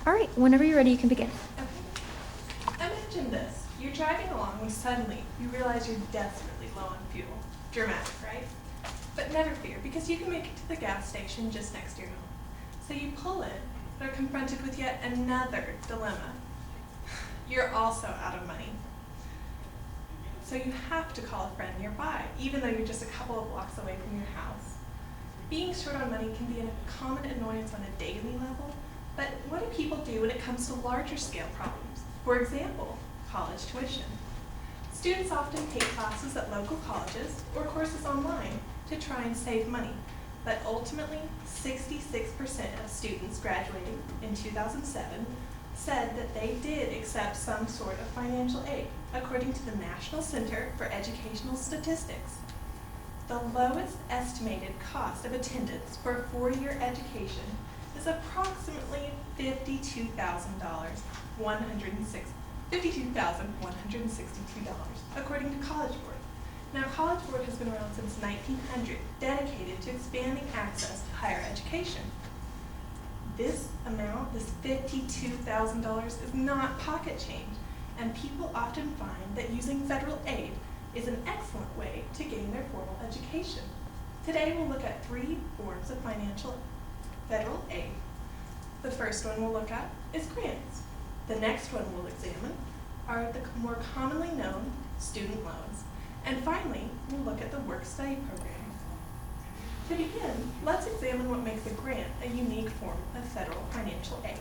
All right, whenever you're ready, you can begin. Okay. Imagine this. You're driving along when suddenly you realize you're desperately low on fuel. Dramatic, right? But never fear, because you can make it to the gas station just next to your home. So you pull in, but are confronted with yet another dilemma. You're also out of money. So you have to call a friend nearby, even though you're just a couple of blocks away from your house. Being short on money can be a common annoyance on a daily level, but what do people do when it comes to larger scale problems? For example, college tuition. Students often take classes at local colleges or courses online to try and save money, but ultimately 66% of students graduating in 2007 said that they did accept some sort of financial aid, according to the National Center for Educational Statistics. The lowest estimated cost of attendance for a four-year education is approximately $52,162, according to College Board. Now, College Board has been around since 1900, dedicated to expanding access to higher education. This amount, this $52,000, is not pocket change, and people often find that using federal aid is an excellent way to gain their formal education. Today we'll look at three forms of financial federal aid. The first one we'll look at is grants. The next one we'll examine are the more commonly known student loans. And finally, we'll look at the work-study program. To begin, let's examine what makes a grant a unique form of federal financial aid.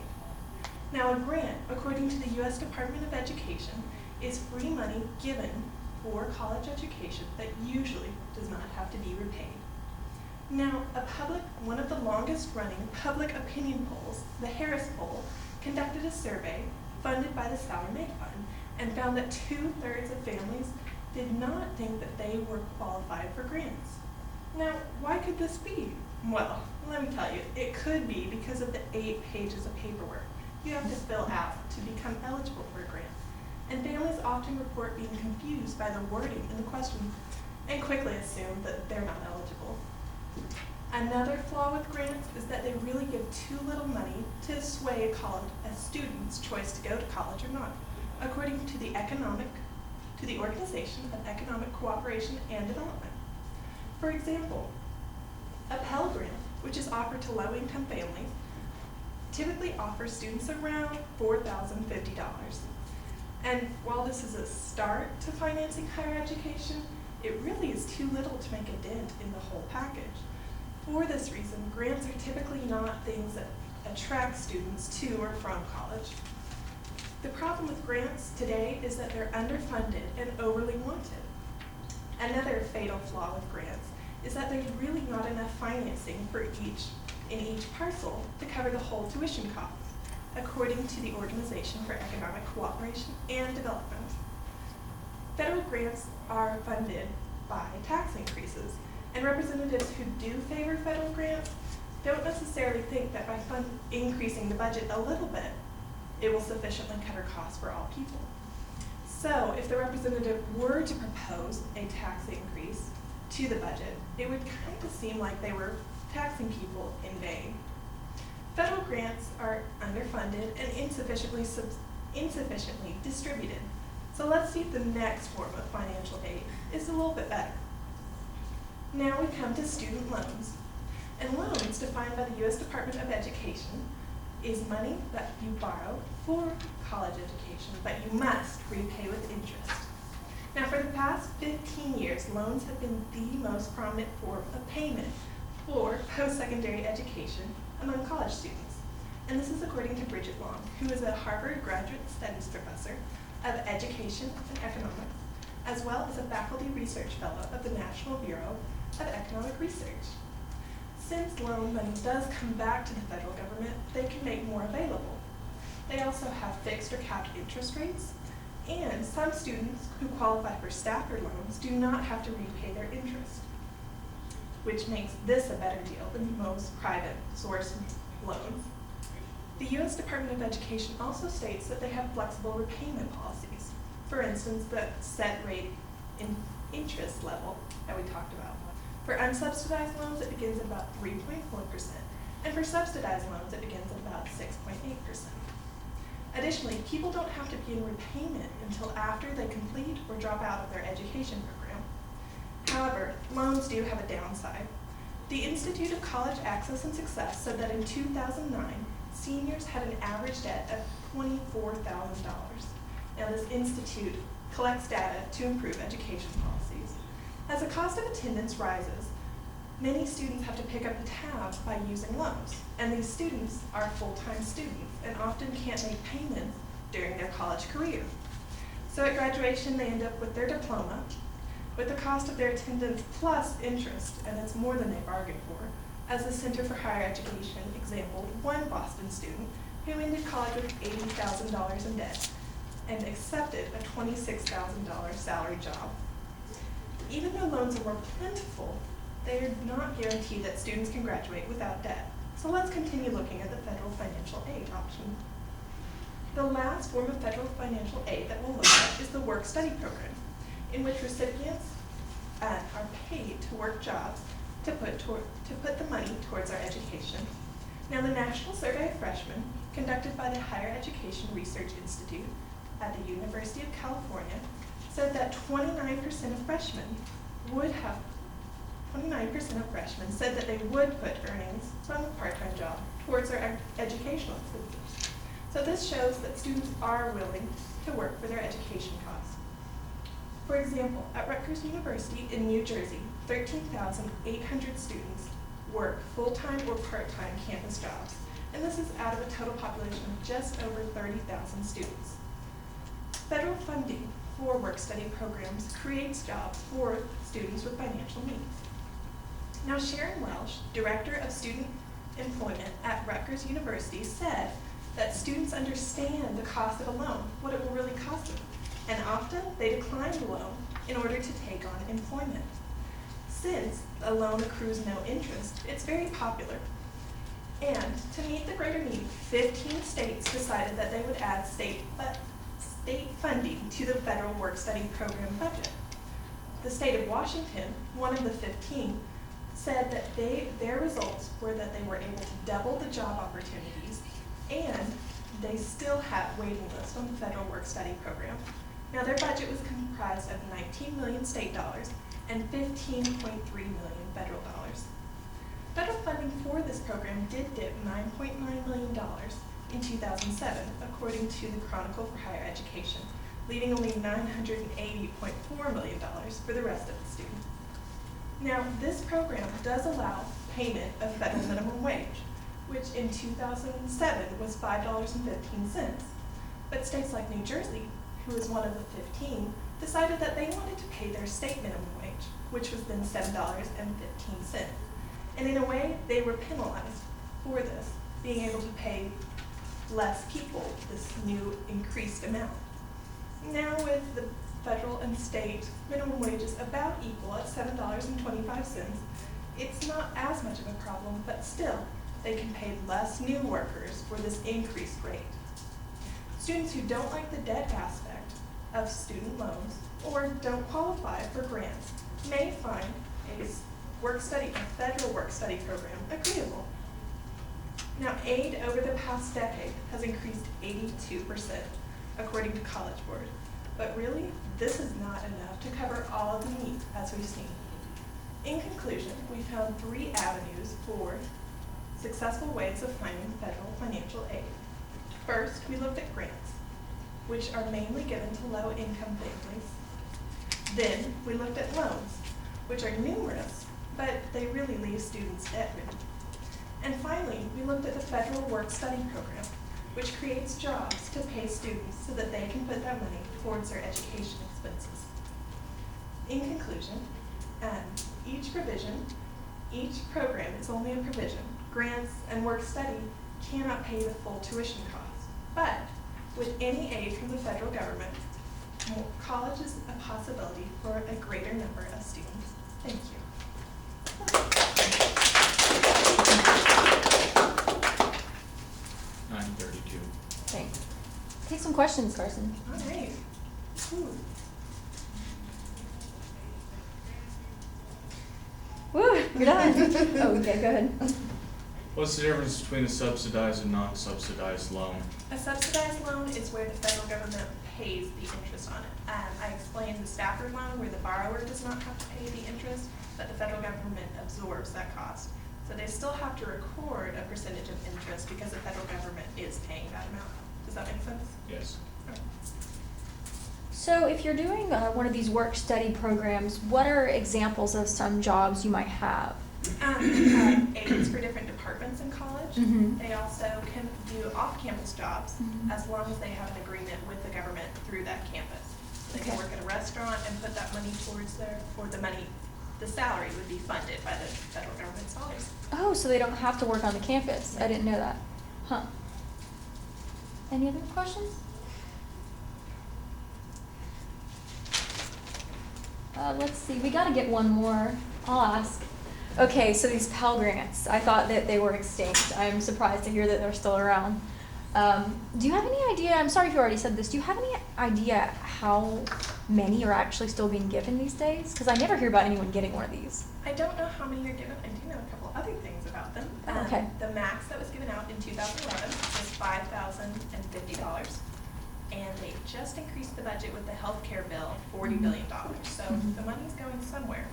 Now, a grant, according to the U.S. Department of Education, is free money given for college education that usually does not have to be repaid. Now, one of the longest running public opinion polls, the Harris poll, conducted a survey funded by the Sallie Mae Fund and found that 2/3 of families did not think that they were qualified for grants. Now, why could this be? Well, let me tell you, it could be because of the 8 pages of paperwork you have to fill out to become eligible for a grant. And families often report being confused by the wording in the question and quickly assume that they're not eligible. Another flaw with grants is that they really give too little money to sway a student's choice to go to college or not, according to the Organization of Economic Cooperation and Development. For example, a Pell Grant, which is offered to low-income families, typically offers students around $4,050. And while this is a start to financing higher education, it really is too little to make a dent in the whole package. For this reason, grants are typically not things that attract students to or from college. The problem with grants today is that they're underfunded and overly wanted. Another fatal flaw with grants is that there's really not enough financing in each parcel to cover the whole tuition costs, according to the Organization for Economic Cooperation and Development. Federal grants are funded by tax increases, and representatives who do favor federal grants don't necessarily think that by increasing the budget a little bit, it will sufficiently cover costs for all people. So if the representative were to propose a tax increase to the budget, it would kind of seem like they were taxing people in vain. Federal grants are underfunded and insufficiently distributed. So let's see if the next form of financial aid is a little bit better. Now we come to student loans. And loans, defined by the U.S. Department of Education, is money that you borrow for college education, but you must repay with interest. Now, for the past 15 years, loans have been the most prominent form of payment for post-secondary education among college students. And this is according to Bridget Long, who is a Harvard Graduate Studies Professor of Education and Economics, as well as a Faculty Research Fellow of the National Bureau of Economic Research. Since loan money does come back to the federal government, they can make more available. They also have fixed or capped interest rates, and some students who qualify for Stafford loans do not have to repay their interest, which makes this a better deal than most private source loans. The U.S. Department of Education also states that they have flexible repayment policies. For instance, the set rate in interest level that we talked about. For unsubsidized loans, it begins at about 3.4%, and for subsidized loans, it begins at about 6.8%. Additionally, people don't have to be in repayment until after they complete or drop out of their education program. However, loans do have a downside. The Institute of College Access and Success said that in 2009, seniors had an average debt of $24,000. Now, this institute collects data to improve education policies. As the cost of attendance rises, many students have to pick up the tab by using loans, and these students are full-time students and often can't make payments during their college career. So at graduation, they end up with their diploma, with the cost of their attendance plus interest, and it's more than they bargained for. As the Center for Higher Education exampled one Boston student who ended college with $80,000 in debt and accepted a $26,000 salary job. Even though loans are more plentiful, they are not guaranteed that students can graduate without debt. So let's continue looking at the federal financial aid option. The last form of federal financial aid that we'll look at is the work-study program, in which recipients are paid to work jobs to put the money towards our education. Now, the National Survey of Freshmen, conducted by the Higher Education Research Institute at the University of California, said that 29% of freshmen said that they would put earnings from a part-time job towards their educational expenses. So this shows that students are willing to work for their education costs. For example, at Rutgers University in New Jersey, 13,800 students work full-time or part-time campus jobs, and this is out of a total population of just over 30,000 students. Federal funding for work-study programs creates jobs for students with financial needs. Now, Sharon Welsh, Director of Student Employment at Rutgers University, said that students understand the cost of a loan, what it will really cost them, and often they decline the loan in order to take on employment. Since a loan accrues no interest, it's very popular. And to meet the greater need, 15 states decided that they would add state funding to the federal work-study program budget. The state of Washington, one of the 15, said that their results were that they were able to double the job opportunities, and they still have waiting lists on the federal work-study program. Now, their budget was comprised of 19 million state dollars and 15.3 million federal dollars. Federal funding for this program did dip $9.9 million in 2007, according to the Chronicle for Higher Education, leaving only $980.4 million for the rest of the students. Now, this program does allow payment of federal minimum wage, which in 2007 was $5.15. But states like New Jersey, who was one of the 15, decided that they wanted to pay their state minimum wage, which was then $7.15. And in a way, they were penalized for this, being able to pay less people this new increased amount. Now, with the federal and state minimum wages about equal at $7.25, it's not as much of a problem, but still, they can pay less new workers for this increased rate. Students who don't like the debt aspect of student loans or don't qualify for grants may find a federal work-study program agreeable. Now, aid over the past decade has increased 82%, according to College Board. But really, this is not enough to cover all of the needs, as we've seen. In conclusion, we found 3 avenues for successful ways of finding federal financial aid. First, we looked at grants, which are mainly given to low-income families. Then, we looked at loans, which are numerous, but they really leave students debt-ridden. And finally, we looked at the federal work-study program, which creates jobs to pay students so that they can put that money towards their education expenses. In conclusion, each program is only a provision. Grants and work-study cannot pay the full tuition costs. But with any aid from the federal government, college is a possibility for a greater number of students. Thank you. 9:32. Thanks. Take some questions, Karsten. All right. Woo, you're done. Oh, yeah, go ahead. What's the difference between a subsidized and non-subsidized loan? A subsidized loan is where the federal government pays the interest on it. I explained the Stafford loan where the borrower does not have to pay the interest, but the federal government absorbs that cost. So they still have to record a percentage of interest because the federal government is paying that amount. Does that make sense? Yes. Okay. So if you're doing one of these work-study programs, what are examples of some jobs you might have? We have aides for different departments in college. Mhm. They also can do off-campus jobs Mhm. as long as they have an agreement with the government through that campus. They can Okay. work at a restaurant and put that money towards the salary would be funded by the federal government's dollars. Oh, so they don't have to work on the campus. I Yeah. didn't know that. Huh. Any other questions? Let's see, we gotta get one more. I'll ask. Okay, so these Pell Grants, I thought that they were extinct. I'm surprised to hear that they're still around. Do you have any idea, I'm sorry if you already said this, do you have any idea how many are actually still being given these days? Because I never hear about anyone getting one of these. I don't know how many are given. I do know a couple other things about them. Okay. The max that was given out in 2011 was $5,050. And they just increased the budget with the healthcare bill, $40 billion. So Mhm. the money's going somewhere.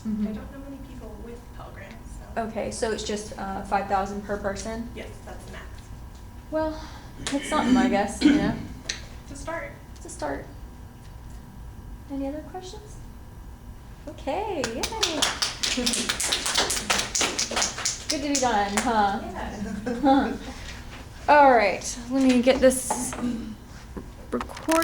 Mhm. I don't know many people with Pell Grants, so. Okay, so it's just 5,000 per person? Yes, that's the max. Well, it's something, I guess, you know, To start. it's a start. Any other questions? Okay, yay. Good to be done, huh? Yeah. Huh. All right, let me get this record.